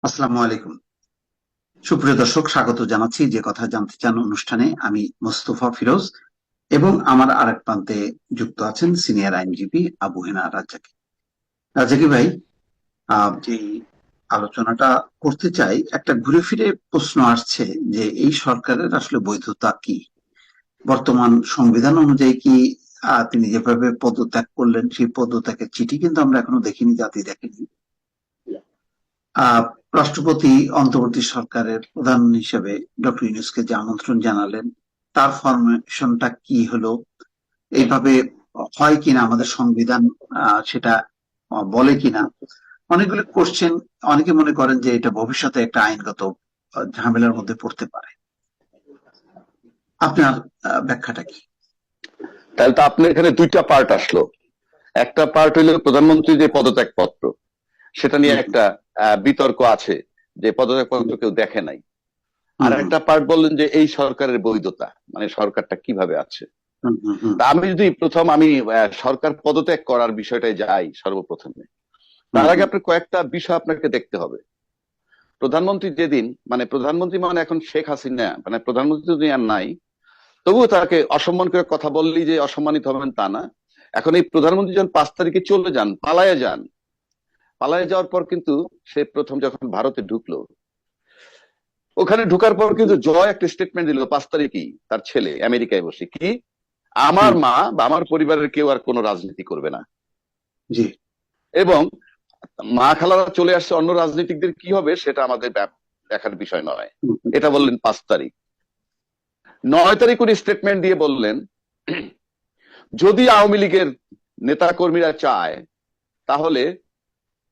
আসসালামু আলাইকুম। সুপ্রিয় দর্শক, স্বাগত জানাচ্ছি যে কথা জানতে চান অনুষ্ঠানে। আমি মোস্তফা ফিরোজ এবং আমার আরেক প্রান্তে যুক্ত আছেন সিনিয়র আইনজীবী আবু হেনা রাজ্জাকি। রাজ্জাকি ভাই, যে আলোচনাটা করতে চাই, একটা ঘুরে ফিরে প্রশ্ন আসছে যে এই সরকারের আসলে বৈধতা কি? বর্তমান সংবিধান অনুযায়ী কি তিনি যেভাবে পদত্যাগ করলেন সেই পদত্যাগের চিঠি কিন্তু আমরা এখনো দেখিনি, জাতি দেখেনি। আহ রাষ্ট্রপতি অন্তর্বর্তী সরকারের প্রধান হিসেবে ডক্টর ইউনূসকে যে আমন্ত্রণ জানালেন, তার ফরমেশনটা কি হলো, এইভাবে হয় কিনা, আমাদের সংবিধান সেটা বলে কিনা, অনেকগুলো কোশ্চেন। অনেকে মনে করেন যে এটা ভবিষ্যতে একটা আইনগত ঝামেলার মধ্যে পড়তে পারে। আপনার ব্যাখ্যাটা কি? তাহলে তো আপনার এখানে দুইটা পার্ট আসলো। একটা পার্ট হইলো প্রধানমন্ত্রী যে পদত্যাগ পত্র, সেটা নিয়ে হুম, একটা বিতর্ক আছে যে পদত্যাগ হুম, পত্র কেউ দেখে নাই। আর হুম, হুম, একটা পার্ট বললেন যে এই সরকারের বৈধতা, মানে সরকারটা কিভাবে আছে। হুম, হুম, হুম, তা আমি যদি আমি সরকার পদত্যাগ করার বিষয়টায় যাই সর্বপ্রথমে, হুম, তার আগে হুম, আপনার কয়েকটা বিষয় আপনাকে দেখতে হবে। প্রধানমন্ত্রী যেদিন, মানে প্রধানমন্ত্রী মানে এখন শেখ হাসিনা, মানে প্রধানমন্ত্রী যদি আর নাই, তবুও তাকে অসম্মান করে কথা বললেই যে অসম্মানিত হবেন তা না। এখন এই প্রধানমন্ত্রী যখন 5 তারিখে চলে যান, পালায়ে যান, পালায়ে যাওয়ার পর কিন্তু সে প্রথম যখন ভারতে ঢুকলো, ওখানে ঢুকার পর কিন্তু জয় একটা স্টেটমেন্ট দিল 5 তারিখেই, তার ছেলে আমেরিকায় বসে, কি আমার হুম, মা বা আমার পরিবারের কেউ আর কোনো রাজনীতি করবে না। জি, এবং মা খালারা চলে আসছে, অন্য রাজনীতিকদের কি হবে সেটা আমাদের দেখার বিষয় নয়। হুম, হুম, এটা বললেন 5 তারিখ। 9 তারিখ উনি স্টেটমেন্ট দিয়ে বললেন, যদি আওয়ামী লীগের নেতা কর্মীরা চায় তাহলে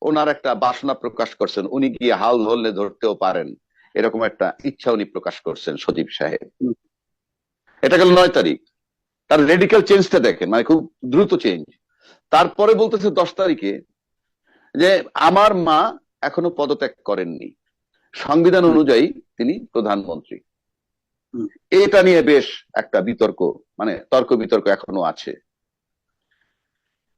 ওনার একটা বাসনা প্রকাশ করছেন, উনি গিয়ে হাল ধরলে ধরতেও পারেন, এরকম একটা ইচ্ছা উনি প্রকাশ করছেন সজীব সাহেব। হুম, এটা গেল 9 তারিখ। তার রেডিক্যাল চেঞ্জটা দেখেন, মানে খুব দ্রুত চেঞ্জ। তারপরে বলতেছে 10 তারিখে যে আমার মা এখনো পদত্যাগ করেননি, সংবিধান হুম, অনুযায়ী তিনি প্রধানমন্ত্রী। হুম। এটা নিয়ে বেশ একটা বিতর্ক, মানে তর্ক বিতর্ক এখনো আছে।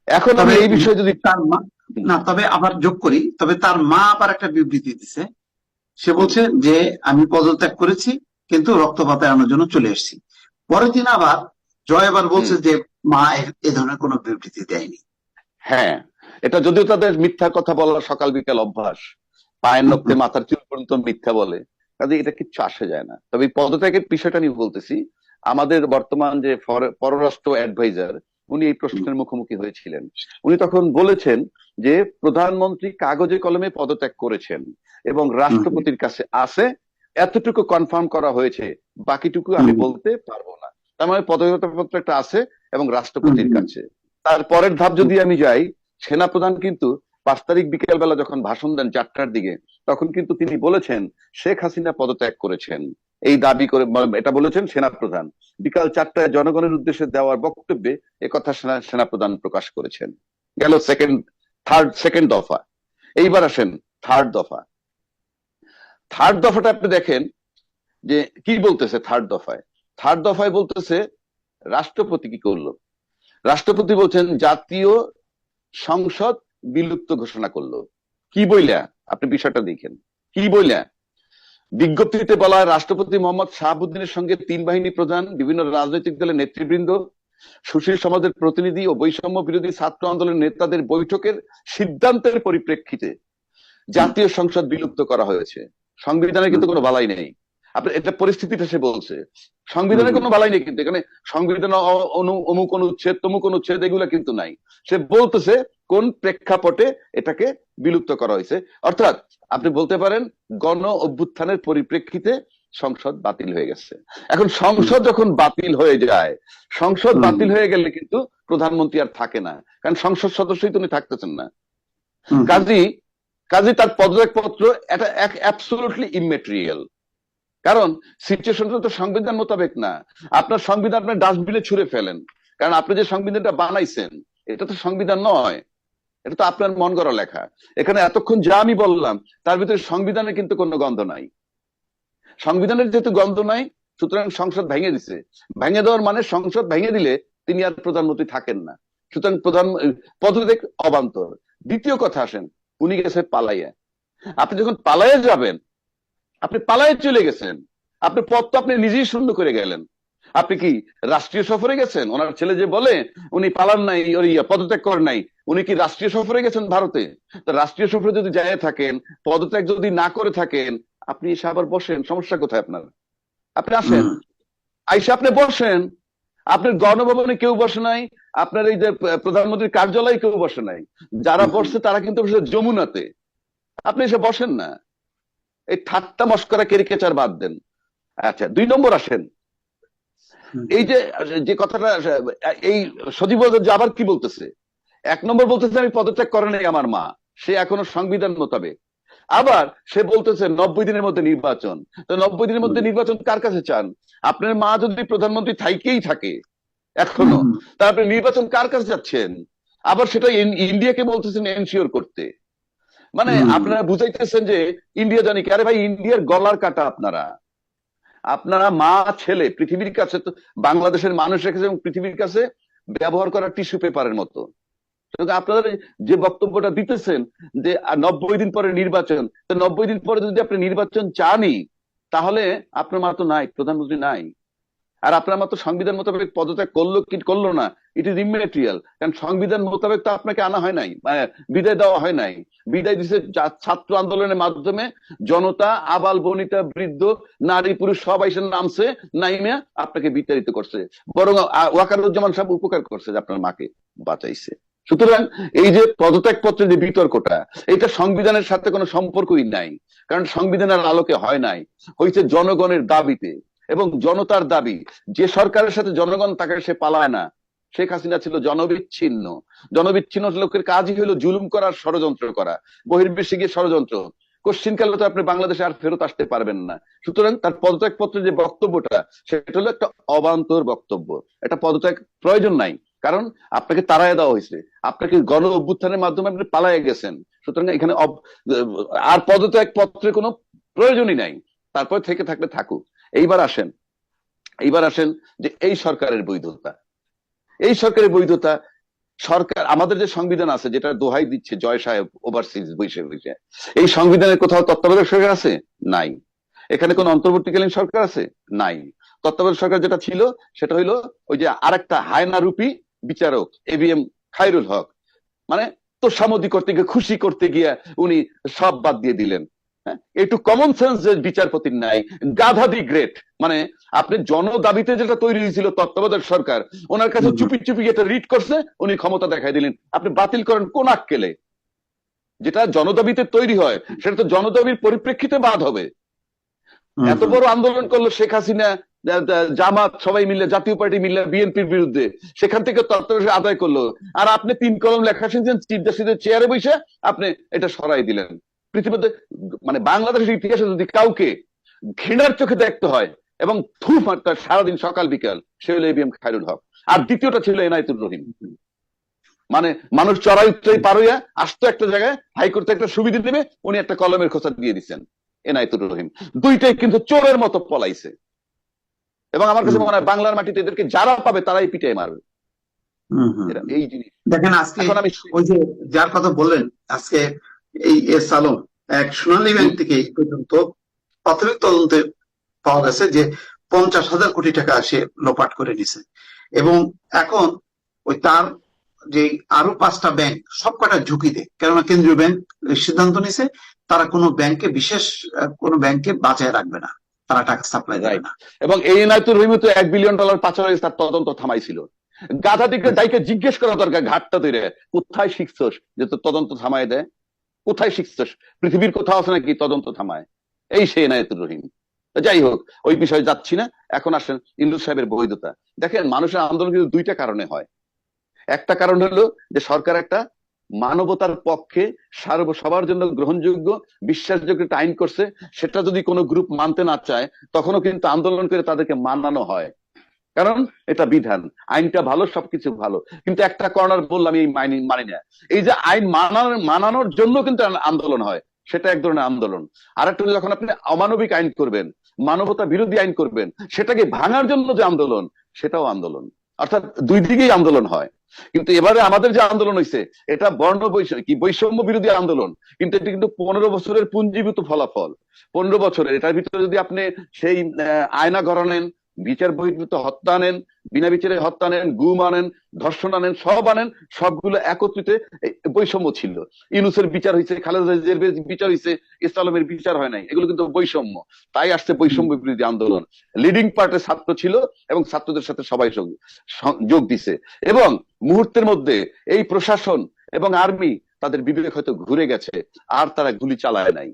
এখন আমি তবে এই বিষয়ে যদি তার মা, হুম, না তবে আবার যোগ করি, তবে তার মা আবার একটা বিবৃতি দিছে। সে হুম, বলছে যে আমি পদত্যাগ করেছি কিন্তু রক্তপাত এড়ানোর জন্য চলে এসেছি। পরের দিন আবার জয় আবার হুম, বলছে যে মা এ ধরনের কোনো বিবৃতি দেয়নি। হ্যাঁ, এটা যদিও তাদের মিথ্যা কথা বলার সকাল বিকাল অভ্যাস, পায়ের হুম, নখতে হুম, মাথার চুল পর্যন্ত মিথ্যা বলে, কাজে এটা কিচ্ছু আসে যায় না। তবে এই পদত্যাগের বিষয়টা নিয়ে বলতেছি, আমাদের বর্তমান যে পররাষ্ট্র অ্যাডভাইজার, উনি এই হুম, প্রশ্নের মুখোমুখি হয়েছিলেন। উনি তখন বলেছেন যে প্রধানমন্ত্রী কাগজে কলমে পদত্যাগ করেছেন এবং হুম, হুম, রাষ্ট্রপতির কাছে আছে, এতটুকু কনফার্ম করা হয়েছে, বাকিটুকু আমি হুম, বলতে পারবো না। তার মানে পদত্যাগপত্র একটা আছে এবং হুম, রাষ্ট্রপতির হুম, কাছে। তার পরের ধাপ হুম, যদি আমি যাই, সেনাপ্রধান কিন্তু 5 তারিখ বিকেল বেলা যখন ভাষণ দেন 4টার দিকে, তখন কিন্তু তিনি বলেছেন শেখ হাসিনা পদত্যাগ করেছেন, এই দাবি করে এটা বলেছেন সেনাপ্রধান। বিকাল 4টায় জনগণের উদ্দেশ্যে দেওয়ার বক্তব্যে একথা সেনাপ্রধান প্রকাশ করেছেন। গেল সেকেন্ড দফা। এইবার আসেন থার্ড দফা। থার্ড দফাটা আপনি দেখেন যে কি বলতেছে থার্ড দফায়। থার্ড দফায় বলতেছে রাষ্ট্রপতি কি করলো। রাষ্ট্রপতি বলছেন জাতীয় সংসদ বিলুপ্ত ঘোষণা করলো। কি বইলা, আপনি বিষয়টা দেখেন, কি বইলা। বিজ্ঞপ্তিতে বলা হয়, রাষ্ট্রপতি মোহাম্মদ শাহাবুদ্দিনের সঙ্গে 3 বাহিনী প্রধান, বিভিন্ন রাজনৈতিক দলের নেতৃবৃন্দ, সুশীল সমাজের প্রতিনিধি ও বৈষম্য বিরোধী ছাত্র আন্দোলনের নেতাদের বৈঠকের সিদ্ধান্তের পরিপ্রেক্ষিতে হুম, জাতীয় সংসদ বিলুপ্ত করা হয়েছে। সংবিধানের হুম, কিন্তু কোনো বালাই নেই। আপনি এটা পরিস্থিতিটা সে বলছে, হুম, সংবিধানের হুম, কোনো বালাই নেই, কিন্তু এখানে সংবিধান অমুক অনুচ্ছেদ তমুক অনুচ্ছেদ এগুলা কিন্তু নাই। সে বলতেছে কোন প্রেক্ষাপটে এটাকে বিলুপ্ত করা হয়েছে। অর্থাৎ আপনি বলতে পারেন গণ অভ্যুত্থানের পরিপ্রেক্ষিতে সংসদ বাতিল হয়ে গেছে। এখন হুম, সংসদ যখন বাতিল হয়ে যায়, সংসদ হুম, বাতিল হয়ে গেলে কিন্তু প্রধানমন্ত্রী আর থাকে না, কারণ সংসদ সদস্যই তো উনি থাকতেছেন না। হুম, হুম, কাজী কাজী তার পদত্যাগপত্র এটা অ্যাবসলিউটলি ইমমেটেরিয়াল। কারণ সিচুয়েশনটা তো সংবিধান মোতাবেক না। আপনার সংবিধান আপনি ডাস্টবিনে ছুঁড়ে ফেলেন, কারণ আপনি যে সংবিধানটা বানাইছেন এটা তো সংবিধান নয়, এটা তো আপনার মন গড়া লেখা। এখানে এতক্ষণ যা আমি বললাম তার ভিতরে সংবিধানের কিন্তু কোনো গন্ধ নাই। সংবিধানের যেহেতু গন্ধ নাই, সুতরাং সংসদ ভেঙে দিছে। ভেঙে দেওয়ার মানে সংসদ ভেঙে দিলে তিনি আর প্রধানমন্ত্রী থাকেন না। সুতরাং পদত্যাগ অবান্তর। দ্বিতীয় কথা আসেন, উনি গেছে পালাইয়া। আপনি যখন পালায়ে যাবেন, আপনি পালায়ে চলে গেছেন, আপনার পথ তো আপনি নিজেই শূন্য করে গেলেন। আপনি কি রাষ্ট্রীয় সফরে গেছেন? ওনার ছেলে যে বলে উনি পালান নাই, ওই পদত্যাগ করেন নাই, উনি কি রাষ্ট্রীয় সফরে গেছেন ভারতে? তো রাষ্ট্রীয় সফরে যদি যায় থাকেন, পদত্যাগ যদি না করে থাকেন, আপনি এসে আবার বসেন, সমস্যা কোথায় আপনার? আপনি আসেন, হুম আইসা আপনি বসেন। আপনার গণভবনে কেউ বসে নাই, আপনার এই যে প্রধানমন্ত্রীর কার্যালয়ে কেউ বসে নাই। যারা হুম বসছে তারা কিন্তু বসে যমুনাতে। আপনি এসে বসেন না, এই ঠাট্টা মস্করা ক্যারিকেচার বাদ দেন। আচ্ছা, 2 নম্বর আসেন। হুম এই যে যে কথাটা, এই সজীব যে আবার কি বলতেছে, 1 নম্বর বলতেছে আমি পদত্যাগ করে নাই আমার মা, সে এখনো সংবিধান মোতাবেক। আবার সে বলতেছে 90 দিনের মধ্যে নির্বাচন। তো 90 দিনের মধ্যে হুম নির্বাচন কার কাছে চান? আপনার মা যদি প্রধানমন্ত্রী থাইকেই থাকে হুম এখনো, তা আপনি নির্বাচন কার কাছে যাচ্ছেন? আবার সেটা ইন্ডিয়াকে বলতেছেন এনশিওর করতে। মানে হুম আপনারা বুঝাইতেছেন যে ইন্ডিয়া জানি কি? আরে ভাই, ইন্ডিয়ার গলার কাটা আপনারা। আপনারা মা ছেলে পৃথিবীর কাছে তো, বাংলাদেশের মানুষ রেখেছে এবং পৃথিবীর কাছে ব্যবহার করা টিস্যু পেপারের মতো। সুতরাং আপনারা যে বক্তব্যটা দিতেছেন যে 90 দিন পরে নির্বাচন, তো 90 দিন পরে যদি আপনি নির্বাচন চানই, তাহলে আপনার মা তো নাই, প্রধানমন্ত্রী নাই। আর আপনার মতো সংবিধান মোতাবেক পদত্যাগ করলো কি করলো না, ইট ইজ ইমেটেরিয়াল। কারণ সংবিধান মোতাবেক তো আপনাকে আনা হয় নাই, বিদায় দেওয়া হয় নাই। বিদায় দিছে ছাত্র আন্দোলনের মাধ্যমে। জনতা, আবাল বনিতা, বৃদ্ধ, নারী পুরুষ সব এসে নামছে, নাইমে আপনাকে বিতাড়িত করছে। বরং ওয়াকারুজ্জামান সাহেব উপকার করছে যে আপনার মাকে বাঁচাইছে। সুতরাং এই যে পদত্যাগ পত্রের যে বিতর্কটা, এটা সংবিধানের সাথে কোনো সম্পর্কই নাই। কারণ সংবিধানের আলোকে হয় নাই, হয়েছে জনগণের দাবিতে এবং জনতার দাবি। যে সরকারের সাথে জনগণ তাকে সে পালায় না। শেখ হাসিনা ছিল জনবিচ্ছিন্ন। জনবিচ্ছিন্ন লোকের কাজই হলো জুলুম করার, ষড়যন্ত্র করা, বহির্বিশ্বে গিয়ে ষড়যন্ত্র। কোশ্চিন কালে তো আপনি বাংলাদেশে আর ফেরত আসতে পারবেন না। সুতরাং তার পদত্যাগ পত্রের যে বক্তব্যটা, সেটা হলো একটা অবান্তর বক্তব্য। এটা পদত্যাগ প্রয়োজন নাই, কারণ আপনাকে তাড়ায় দেওয়া হয়েছে, আপনাকে গণ অভ্যুত্থানের মাধ্যমে আপনি পালায়ে গেছেন। সুতরাং এখানে আর পদত্যাগ পত্রের কোনো প্রয়োজনই নাই। তারপর থেকে থাকলে থাকুক। এইবার আসেন, এইবার আসেন যে এই সরকারের বৈধতা। এই সরকারের বৈধতা, সরকার আমাদের যে সংবিধান আছে, যেটা দোহাই দিচ্ছে জয় সাহেব ওভারসিজ বসে বসে, এই সংবিধানের কোথাও তত্ত্বাবধায়ক সরকার আছে? নাই। এখানে কোন অন্তর্বর্তীকালীন সরকার আছে? নাই। তত্ত্বাবধায়ক সরকার যেটা ছিল, সেটা হইলো ওই যে আরেকটা হায়নারূপী বিচারক এবিএম খায়রুল হক। মানে তোষামোদি করতে গিয়ে, খুশি করতে গিয়ে উনি সব বাদ দিয়ে দিলেন। হ্যাঁ, একটু কমন সেন্স যে বিচারপতির নাই। গাধা দি গ্রেট। মানে আপনি জনদাবিতে যেটা তৈরি হয়েছিল তত্ত্বাবধায়ক সরকার, ওনার কাছে হুম চুপি চুপি এটা রিড করছে, উনি ক্ষমতা দেখাই দিলেন। আপনি বাতিল করেন কোন আক্কেলে? যেটা জনদাবিতে তৈরি হয় সেটা তো জনদাবির পরিপ্রেক্ষিতে বাদ হবে। হুম এত বড় আন্দোলন করলো শেখ হাসিনা, জামাত সবাই মিলে, জাতীয় পার্টি মিলে বিএনপির বিরুদ্ধে, সেখান থেকে তত্ত্বাবধায়ক আদায় করলো। আর আপনি 3 কলম লেখা শুনছেন, চিফ জাস্টিসের চেয়ারে বসে আপনি এটা সরাই দিলেন। পৃথিবীতে, মানে বাংলাদেশের ইতিহাসে যদি কাউকে ঘৃণার চোখে দেখতে হয় এবং থু মারতে সারাদিন সকাল বিকাল, সে হলো এবিএম খায়রুল হক। আর দ্বিতীয়টা ছিল এনায়েতুর রহিম। মানে মানুষ চড়াই উত্তরাই পার হইয়া আসতো একটা জায়গায়, হাইকোর্টে একটা সুবিধা দেবে, উনি একটা কলমের খোঁচা দিয়ে দিচ্ছেন। এনায়েতুর রহিম দুইটাই কিন্তু চোরের মতো পলাইছে। এবং আমার কাছে হুম মনে হয় বাংলার মাটিতে এদেরকে যারা পাবে তারাই পিটাই মারবে। হুম এই জিনিস। দেখেন আজকে এখন আমি ওই যে যার কথা বললেন, আজকে এই এস আলম এক সোনালী ব্যাংক হুম, থেকে এই পর্যন্ত প্রাথমিক তদন্তে পাওয়া গেছে যে 50,000 কোটি টাকা সে লোপাট করে নিছে। এবং এখন ওই তার যে আরো 5টা ব্যাংক সবকটা ঝুঁকিতে, কেননা কেন্দ্রীয় ব্যাংক সিদ্ধান্ত নিছে তারা কোনো ব্যাংকে বিশেষ কোনো ব্যাংকে বাঁচায় রাখবে না, তারা টাকা সাপ্লাই দেবে রাইট। না। এবং এই এনায়েতুর রহিম তো $1 বিলিয়ন পাচার হয়েছে, তার তদন্ত থামাইছিল। গাধা দিকে দায়কে জিজ্ঞেস করা দরকার, ঘাটটা তৈরি কোথায় শিখছস যে তোর তদন্ত থামায় দেয়? কোথায় শিখছস? পৃথিবীর কোথাও আছে নাকি তদন্ত থামায়? এই সে এনায়েতুর রহিম। যাই হোক, ওই বিষয়ে যাচ্ছি না। এখন আসেন ইন্দ্র সাহেবের বৈধতা। দেখেন, মানুষের আন্দোলন কিন্তু 2টা কারণে হয়। একটা কারণ হলো যে সরকার একটা মানবতার পক্ষে সবার জন্য গ্রহণযোগ্য, বিশ্বাসযোগ্য একটা আইন করছে। সেটা যদি কোনো গ্রুপ মানতে না চায়, তখনও কিন্তু আন্দোলন করে তাদেরকে মানানো হয়। কারণ এটা বিধান, আইনটা ভালো, সবকিছু ভালো। কিন্তু একটা কর্নার বললাম এই মানি না। এই যে আইন মানানোর জন্য কিন্তু আন্দোলন হয়, সেটা এক ধরনের আন্দোলন। আর একটা যখন আপনি অমানবিক আইন করবেন, মানবতা বিরোধী আইন করবেন, সেটাকে ভাঙার জন্য যে আন্দোলন, সেটাও আন্দোলন। অর্থাৎ দুই দিকেই আন্দোলন হয়। কিন্তু এবারে আমাদের যে আন্দোলন হয়েছে এটা বৈষম্য বিরোধী আন্দোলন, কিন্তু এটা কিন্তু 15 বছরের পুঞ্জীভূত ফলাফল। 15 বছরের এটার ভিতরে যদি আপনি সেই আয়না ঘর আনেন, বিচার বহির্ভূত হত্যা আনেন, বিনা বিচারে হত্যা আনেন, গুম আনেন, ধর্ষণ আনেন, সব আনেন, সবগুলো একত্রিত বৈষম্য ছিল। ইউনূসের বিচার হয়েছে, খালেদা জিয়ার বিচার হয়েছে, ইসলামের বিচার হয় নাই, এগুলো কিন্তু বৈষম্য। তাই আসছে বৈষম্য বিরোধী আন্দোলন। লিডিং পার্টের ছাত্র ছিল এবং ছাত্রদের সাথে সবাই যোগ দিছে, এবং মুহূর্তের মধ্যে এই প্রশাসন এবং আর্মি তাদের বিবেক হয়তো ঘুরে গেছে, আর তারা গুলি চালায় নাই।